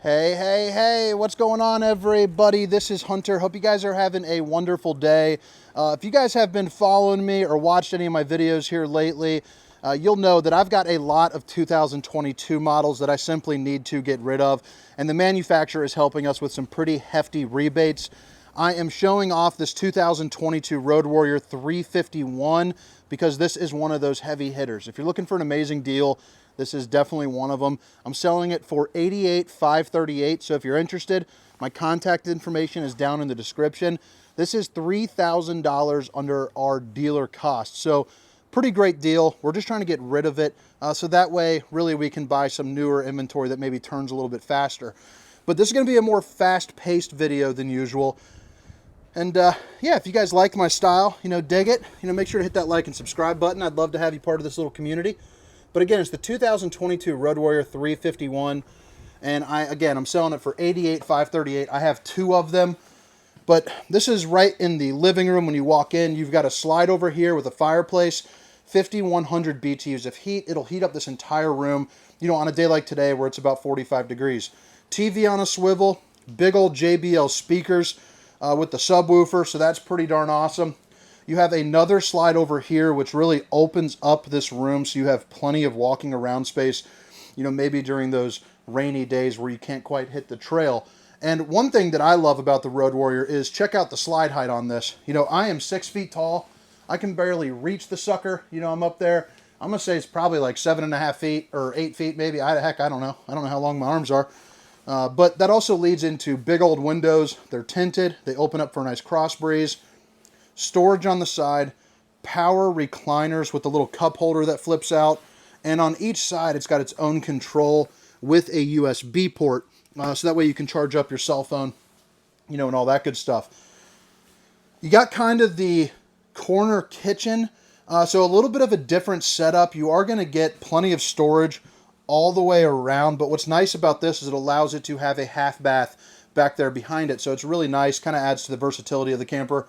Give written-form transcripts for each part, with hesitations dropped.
Hey, what's going on, everybody? This is Hunter. Hope you guys are having a wonderful day. If you guys have been following me or watched any of my videos here lately, you'll know that I've got a lot of 2022 models that I simply need to get rid of, and the manufacturer is helping us with some pretty hefty rebates. I am showing off this 2022 Road Warrior 351 because this is one of those heavy hitters. If you're looking for an amazing deal, this is definitely one of them. I'm selling it for $88,538. So if you're interested, my contact information is down in the description. This is $3,000 under our dealer cost. So pretty great deal. We're just trying to get rid of it. So that way, really, we can buy some newer inventory that maybe turns a little bit faster. But this is going to be a more fast-paced video than usual. And yeah, if you guys like my style, dig it, make sure to hit that like and subscribe button. I'd love to have you part of this little community. But again, it's the 2022 Road Warrior 351, and I'm selling it for $88,538. I have two of them, but this is right in the living room. When you walk in, you've got a slide over here with a fireplace, 5,100 BTUs of heat. It'll heat up this entire room, on a day like today where it's about 45 degrees. TV on a swivel, big old JBL speakers with the subwoofer, so that's pretty darn awesome. You have another slide over here, which really opens up this room, so you have plenty of walking around space, maybe during those rainy days where you can't quite hit the trail. And one thing that I love about the Road Warrior is check out the slide height on this. I am 6 feet tall. I can barely reach the sucker. I'm up there. I'm going to say it's probably like 7.5 feet or 8 feet maybe. Heck, I don't know. I don't know how long my arms are. But that also leads into big old windows. They're tinted. They open up for a nice cross breeze. Storage on the side, power recliners with the little cup holder that flips out, and on each side it's got its own control with a USB port, so that way you can charge up your cell phone, and all that good stuff. You got kind of the corner kitchen, so a little bit of a different setup. You are going to get plenty of storage all the way around, but what's nice about this is it allows it to have a half bath back there behind it, so it's really nice, kind of adds to the versatility of the camper.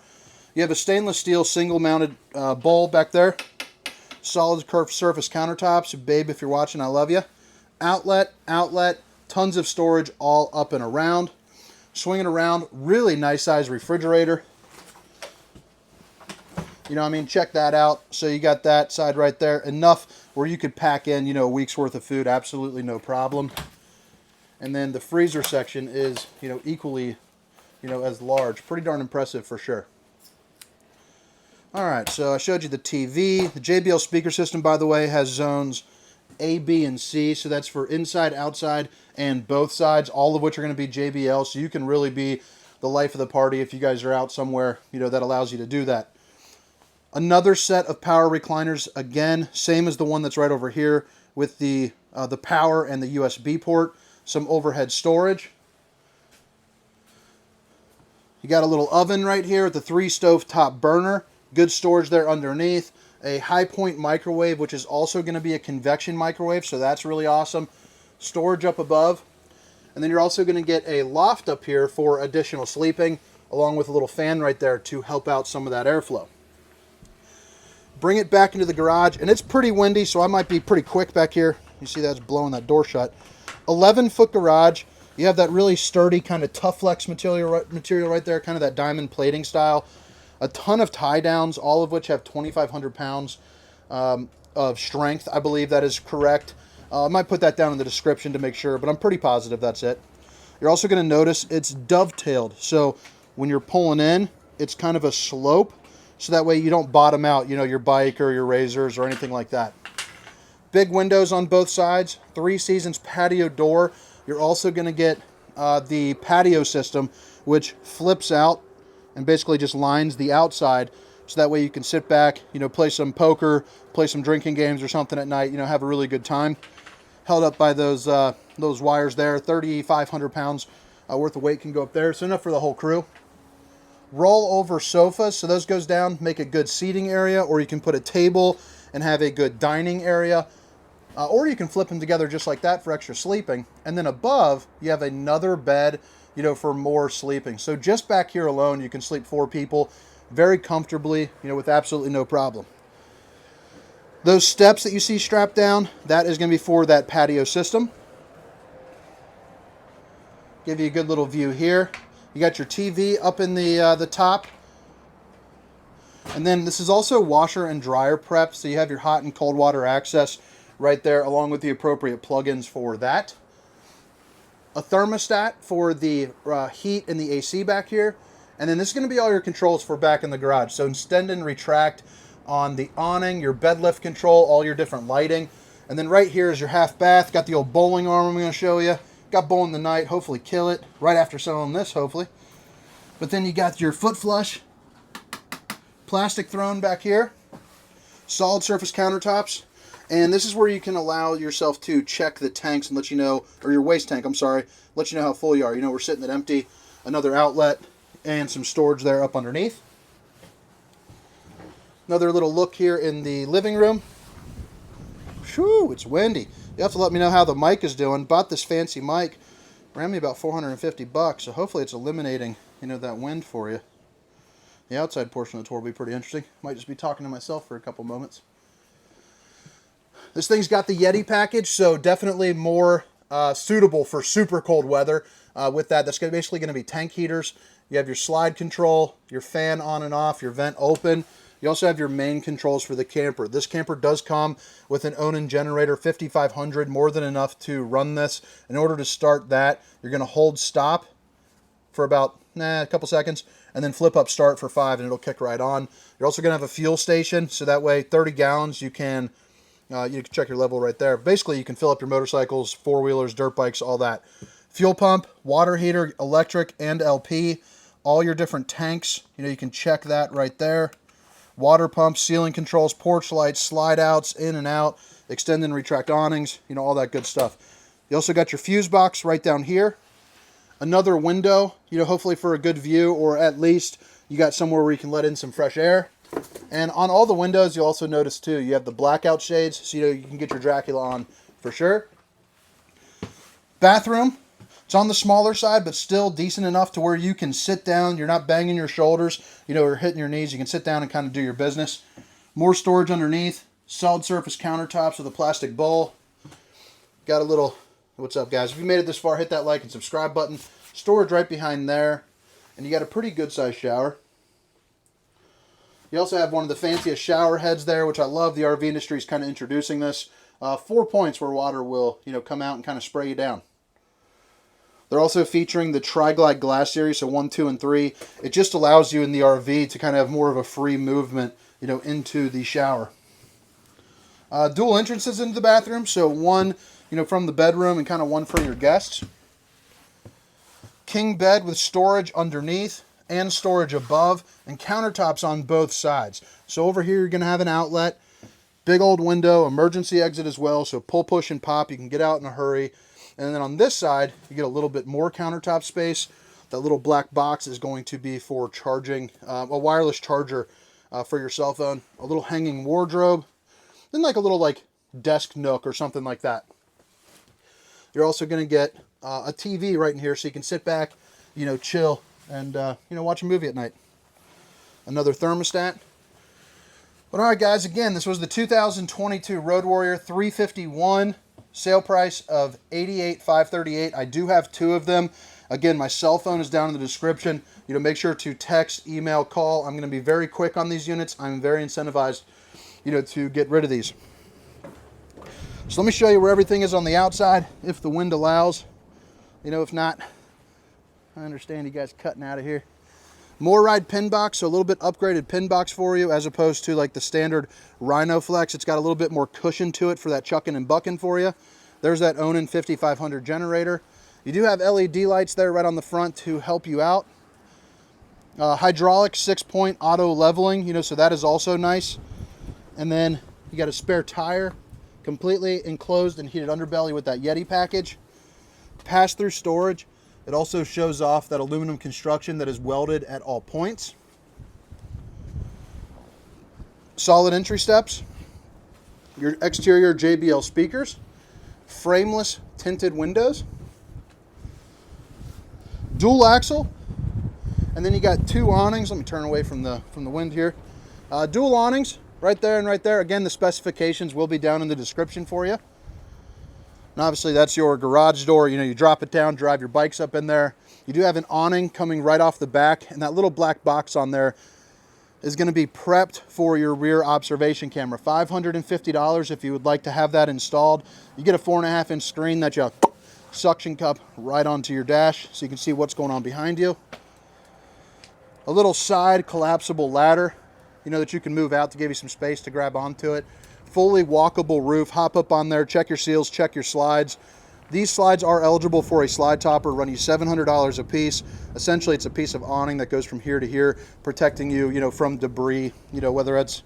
You have a stainless steel single-mounted bowl back there. Solid curved surface countertops. Babe, if you're watching, I love you. Outlet, tons of storage all up and around. Swinging around, really nice size refrigerator. Check that out. So you got that side right there. Enough where you could pack in, a week's worth of food. Absolutely no problem. And then the freezer section is, equally, as large. Pretty darn impressive for sure. Alright, so I showed you the TV. The JBL speaker system, by the way, has zones A, B, and C. So that's for inside, outside, and both sides, all of which are going to be JBL. So you can really be the life of the party if you guys are out somewhere, that allows you to do that. Another set of power recliners, again, same as the one that's right over here with the power and the USB port. Some overhead storage. You got a little oven right here with the 3 stove top burner. Good storage there underneath. A high point microwave, which is also going to be a convection microwave, so that's really awesome. Storage up above. And then you're also going to get a loft up here for additional sleeping, along with a little fan right there to help out some of that airflow. Bring it back into the garage, and it's pretty windy, so I might be pretty quick back here. You see that's blowing that door shut. 11-foot garage. You have that really sturdy kind of tough flex material right there, kind of that diamond plating style. A ton of tie downs, all of which have 2,500 pounds of strength. I believe that is correct. I might put that down in the description to make sure, but I'm pretty positive that's it. You're also going to notice it's dovetailed. So when you're pulling in, it's kind of a slope. So that way you don't bottom out, your bike or your razors or anything like that. Big windows on both sides. 3 Seasons patio door. You're also going to get the patio system, which flips out and basically just lines the outside, so that way you can sit back, play some poker, play some drinking games or something at night, have a really good time. Held up by those wires there. 3,500 pounds worth of weight can go up there, so enough for the whole crew. Roll over sofas, so those goes down, make a good seating area, or you can put a table and have a good dining area, or you can flip them together just like that for extra sleeping. And then above, you have another bed, for more sleeping. So just back here alone, you can sleep 4 people very comfortably, with absolutely no problem. Those steps that you see strapped down, that is going to be for that patio system. Give you a good little view here. You got your TV up in the top. And then this is also washer and dryer prep, so you have your hot and cold water access right there, along with the appropriate plugins for that. A thermostat for the heat and the AC back here. And then this is going to be all your controls for back in the garage. So extend and retract on the awning, your bed lift control, all your different lighting. And then right here is your half bath. Got the old bowling arm I'm going to show you. Got bowling the night, hopefully kill it. Right after selling this, hopefully. But then you got your foot flush. Plastic throne back here. Solid surface countertops. And this is where you can allow yourself to check the tanks and let you know, or your waste tank, I'm sorry, let you know how full you are. You know, we're sitting at empty. Another outlet and some storage there up underneath. Another little look here in the living room. Whew, it's windy. You have to let me know how the mic is doing. Bought this fancy mic. Ran me about $450, so hopefully it's eliminating, you know, that wind for you. The outside portion of the tour will be pretty interesting. Might just be talking to myself for a couple moments. This thing's got the Yeti package, so definitely more suitable for super cold weather. With that, that's basically going to be tank heaters. You have your slide control, your fan on and off, your vent open. You also have your main controls for the camper. This camper does come with an Onan generator, 5500, more than enough to run this. In order to start that, you're going to hold stop for about a couple seconds, and then flip up start for 5, and it'll kick right on. You're also going to have a fuel station, so that way 30 gallons you can check your level right there. Basically, you can fill up your motorcycles, four-wheelers, dirt bikes, all that. Fuel pump, water heater, electric, and LP. All your different tanks, you know, you can check that right there. Water pump, ceiling controls, porch lights, slide outs, in and out, extend and retract awnings, you know, all that good stuff. You also got your fuse box right down here. Another window, you know, hopefully for a good view, or at least you got somewhere where you can let in some fresh air. And on all the windows, you'll also notice too, you have the blackout shades, so you know you can get your Dracula on for sure. Bathroom, it's on the smaller side, but still decent enough to where you can sit down. You're not banging your shoulders, you know, or hitting your knees. You can sit down and kind of do your business. More storage underneath. Solid surface countertops with a plastic bowl. Got a little, what's up guys? If you made it this far, hit that like and subscribe button. Storage right behind there. And you got a pretty good sized shower. You also have one of the fanciest shower heads there, which I love. The RV industry is kind of introducing this. 4 points where water will, you know, come out and kind of spray you down. They're also featuring the Tri-Glide glass series, so 1, 2, and 3. It just allows you in the RV to kind of have more of a free movement, you know, into the shower. Dual entrances into the bathroom, so one, you know, from the bedroom and kind of one for your guests. King bed with storage underneath and storage above, and countertops on both sides. So over here you're going to have an outlet, big old window, emergency exit as well, so pull, push, and pop. You can get out in a hurry. And then on this side, you get a little bit more countertop space. That little black box is going to be for charging, a wireless charger for your cell phone. A little hanging wardrobe, then like a little like desk nook or something like that. You're also going to get a TV right in here, so you can sit back, you know, chill, and you know, watch a movie at night. Another thermostat. But all right, guys, again, this was the 2022 Road Warrior 351. Sale price of $88,538. I do have 2 of them. Again, my cell phone is down in the description. You know, make sure to text, email, call. I'm going to be very quick on these units. I'm very incentivized, you know, to get rid of these. So let me show you where everything is on the outside, if the wind allows. You know, if not, I understand you guys cutting out of here. More ride pin box, so a little bit upgraded pin box for you, as opposed to like the standard Rhino Flex. It's got a little bit more cushion to it for that chucking and bucking for you. There's that Onan 5500 generator. You do have LED lights there right on the front to help you out. Hydraulic 6-point auto leveling, you know, so that is also nice. And then you got a spare tire, completely enclosed and heated underbelly with that Yeti package. Pass-through storage. It also shows off that aluminum construction that is welded at all points. Solid entry steps. Your exterior JBL speakers. Frameless tinted windows. Dual axle. And then you got 2 awnings. Let me turn away from the wind here. Dual awnings right there and right there. Again, the specifications will be down in the description for you. And obviously that's your garage door. You know, you drop it down, drive your bikes up in there. You do have an awning coming right off the back, and that little black box on there is going to be prepped for your rear observation camera. $550 if you would like to have that installed. You get a 4.5-inch screen that you suction cup right onto your dash so you can see what's going on behind you. A little side collapsible ladder, you know, that you can move out to give you some space to grab onto it. Fully walkable roof. Hop up on there, check your seals, check your slides. These slides are eligible for a slide topper, run you $700 a piece. Essentially, it's a piece of awning that goes from here to here, protecting you, you know, from debris, you know, whether it's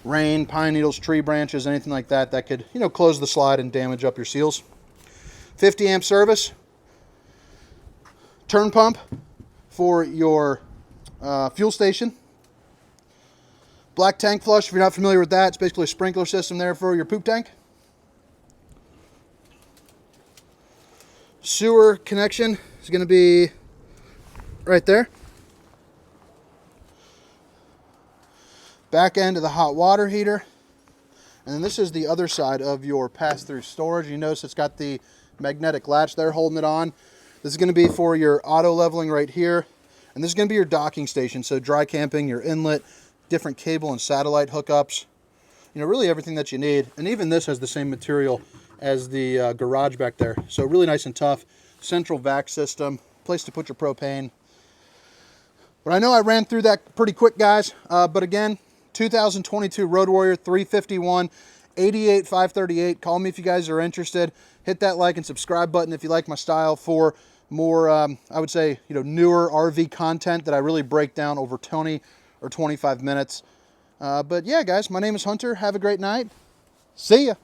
rain, pine needles, tree branches, anything like that, that could, you know, close the slide and damage up your seals. 50 amp service. Turn pump for your fuel station. Black tank flush, if you're not familiar with that, it's basically a sprinkler system there for your poop tank. Sewer connection is going to be right there. Back end of the hot water heater. And then this is the other side of your pass-through storage. You notice it's got the magnetic latch there holding it on. This is going to be for your auto leveling right here. And this is going to be your docking station. So dry camping, your inlet, different cable and satellite hookups. You know, really everything that you need. And even this has the same material as the garage back there. So really nice and tough. Central vac system, place to put your propane. But I know I ran through that pretty quick, guys. But again, 2022 Road Warrior 351, 88,538. Call me if you guys are interested. Hit that like and subscribe button if you like my style for more, I would say, you know, newer RV content that I really break down over 20 or 25 minutes. But yeah, guys, my name is Hunter. Have a great night. See ya.